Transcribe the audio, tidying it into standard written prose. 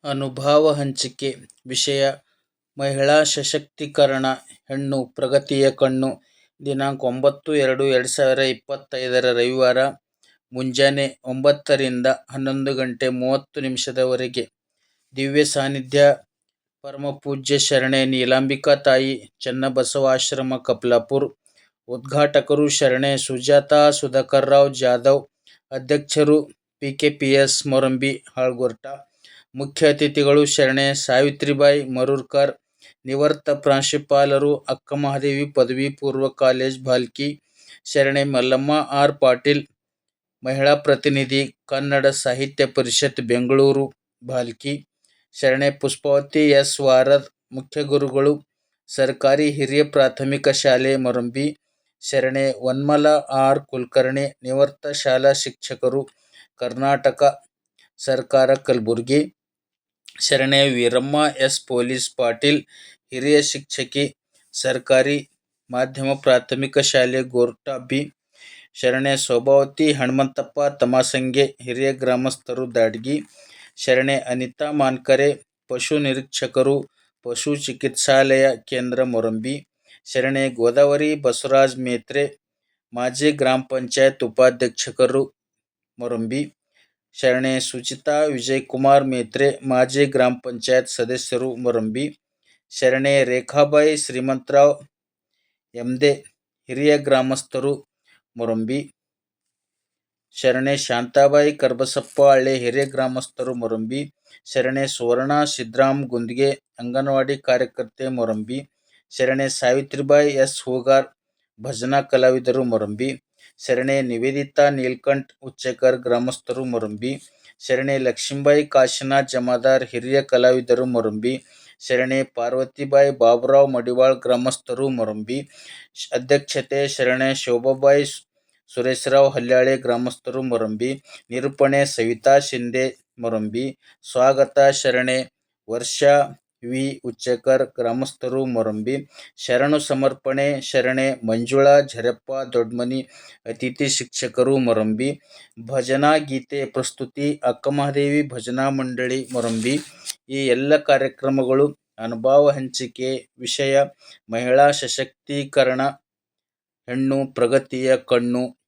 ಅನುಭವ ಹಂಚಿಕೆ ವಿಷಯ ಮಹಿಳಾ ಸಶಕ್ತೀಕರಣ ಹೆಣ್ಣು ಪ್ರಗತಿಯ ಕಣ್ಣು. ದಿನಾಂಕ 9/2/2025 ರವಿವಾರ ಮುಂಜಾನೆ 9ರಿಂದ 11:30 ದಿವ್ಯ ಸಾನ್ನಿಧ್ಯ ಪರಮಪೂಜ್ಯ ಶರಣೆ ನೀಲಾಂಬಿಕಾ ತಾಯಿ ಚನ್ನಬಸವಾಶ್ರಮ ಕಪ್ಲಾಪುರ. ಉದ್ಘಾಟಕರು ಶರಣೆ ಸುಜಾತಾ ಸುಧಾಕರರಾವ್ ಜಾಧವ್, ಅಧ್ಯಕ್ಷರು ಪಿಕೆಪಿಎಸ್ ಮೊರಂಬಿ ಹಾಳ್ಗೋಟ. ಮುಖ್ಯ ಅತಿಥಿಗಳು ಶರಣೆ ಸಾವಿತ್ರಿಬಾಯಿ ಮರೂರಕರ್, ನಿವೃತ್ತ ಪ್ರಾಂಶುಪಾಲರು ಅಕ್ಕಮಹಾದೇವಿ ಪದವಿ ಪೂರ್ವ ಕಾಲೇಜ್ ಭಾಲ್ಕಿ. ಶರಣೆ ಮಲ್ಲಮ್ಮ ಆರ್ ಪಾಟೀಲ್, ಮಹಿಳಾ ಪ್ರತಿನಿಧಿ ಕನ್ನಡ ಸಾಹಿತ್ಯ ಪರಿಷತ್ ಬೆಂಗಳೂರು ಭಾಲ್ಕಿ. ಶರಣೆ ಪುಷ್ಪಾವತಿ ಎಸ್ ವಾರದ್, ಮುಖ್ಯ ಗುರುಗಳು ಸರ್ಕಾರಿ ಹಿರಿಯ ಪ್ರಾಥಮಿಕ ಶಾಲೆ ಮೊರಂಬಿ. ಶರಣೆ ವನ್ಮಲಾ ಆರ್ ಕುಲಕರ್ಣಿ, ನಿವೃತ್ತ ಶಾಲಾ ಶಿಕ್ಷಕರು ಕರ್ನಾಟಕ ಸರ್ಕಾರ ಕಲಬುರಗಿ. ಶರಣೆ ವೀರಮ್ಮ ಎಸ್ ಪೊಲೀಸ್ ಪಾಟೀಲ್, ಹಿರಿಯ ಶಿಕ್ಷಕಿ ಸರ್ಕಾರಿ ಮಾಧ್ಯಮ ಪ್ರಾಥಮಿಕ ಶಾಲೆ ಗೋರ್ಟಾ ಬಿ. ಶರಣೆ ಸೌಭಾವತಿ ಹಣಮಂತಪ್ಪ ತಮಸಂಗೆ, ಹಿರಿಯ ಗ್ರಾಮಸ್ಥರು ದಾಡ್ಗಿ. ಶರಣೆ ಅನಿತಾ ಮಾನಕರೆ, ಪಶು ನಿರೀಕ್ಷಕರು ಪಶು ಚಿಕಿತ್ಸಾಲಯ ಕೇಂದ್ರ ಮೊರಂಬಿ. ಶರಣೆ ಗೋದಾವರಿ ಬಸವರಾಜ್ ಮೇತ್ರೆ, ಮಾಜಿ ಗ್ರಾಮ ಪಂಚಾಯತ್ ಉಪಾಧ್ಯಕ್ಷರು ಮೊರಂಬಿ. ಶರಣೆ ಸುಚಿತಾ ವಿಜಯಕುಮಾರ್ ಮೇತ್ರೆ, ಮಾಜಿ ಗ್ರಾಮ ಪಂಚಾಯತ್ ಸದಸ್ಯರು ಮೊರಂಬಿ. ಶರಣೆ ರೇಖಾಬಾಯಿ ಶ್ರೀಮಂತರಾವ್ ಎಮ್ದೆ, ಹಿರಿಯ ಗ್ರಾಮಸ್ಥರು ಮೊರಂಬಿ. ಶರಣೆ ಶಾಂತಾಬಾಯಿ ಕರಬಸಪ್ಪ ಹಳ್ಳಿ, ಹಿರಿಯ ಗ್ರಾಮಸ್ಥರು ಮೊರಂಬಿ. ಶರಣೆ ಸುವರ್ಣ ಸಿದ್ರಾಮ್ ಗುಂದಗೆ, ಅಂಗನವಾಡಿ ಕಾರ್ಯಕರ್ತೆ ಮೊರಂಬಿ. ಶರಣೆ ಸಾವಿತ್ರಿಬಾಯಿ ಎಸ್ ಹೂಗಾರ್, ಭಜನಾ ಕಲಾವಿದರು ಮೊರಂಬಿ. ಶರಣೆ ನಿವೇದಿತಾ ನೀಲಕಂಠ ಉಚ್ಚೇಕರ್, ಗ್ರಾಮಸ್ಥರು ಮೊರಂಬಿ. ಶರಣೆ ಲಕ್ಷ್ಮೀಬಾಯಿ ಕಾಶಿನಾಥ್ ಜಮಾದಾರ್, ಹಿರಿಯ ಕಲಾವಿದರು ಮೊರಂಬಿ. ಶರಣೆ ಪಾರ್ವತಿಬಾಯಿ ಬಾಬುರಾವ್ ಮಡಿವಾಳ, ಗ್ರಾಮಸ್ಥರು ಮೊರಂಬಿ. ಅಧ್ಯಕ್ಷತೆ ಶರಣೆ ಶೋಭಾಬಾಯಿ ಸುರೇಶರಾವ್ ಹಲ್ಯಾಳೆ, ಗ್ರಾಮಸ್ಥರು ಮೊರಂಬಿ. ನಿರೂಪಣೆ ಸವಿತಾ ಶಿಂದೆ ಮೊರಂಬಿ. ಸ್ವಾಗತ ಶರಣೆ ವರ್ಷಾ ವಿ ಉಚ್ಚೇಕರ್, ಗ್ರಾಮಸ್ಥರು ಮೊರಂಬಿ. ಶರಣು ಸಮರ್ಪಣೆ ಶರಣೆ ಮಂಜುಳಾ ಝರಪ್ಪ ದೊಡ್ಮನಿ, ಅತಿಥಿ ಶಿಕ್ಷಕರು ಮೊರಂಬಿ. ಭಜನಾ ಗೀತೆ ಪ್ರಸ್ತುತಿ ಅಕ್ಕಮಹಾದೇವಿ ಭಜನಾ ಮಂಡಳಿ ಮೊರಂಬಿ. ಈ ಎಲ್ಲ ಕಾರ್ಯಕ್ರಮಗಳು ಅನುಭವ ಹಂಚಿಕೆ ವಿಷಯ ಮಹಿಳಾ ಸಶಕ್ತೀಕರಣ ಹೆಣ್ಣು ಪ್ರಗತಿಯ ಕಣ್ಣು.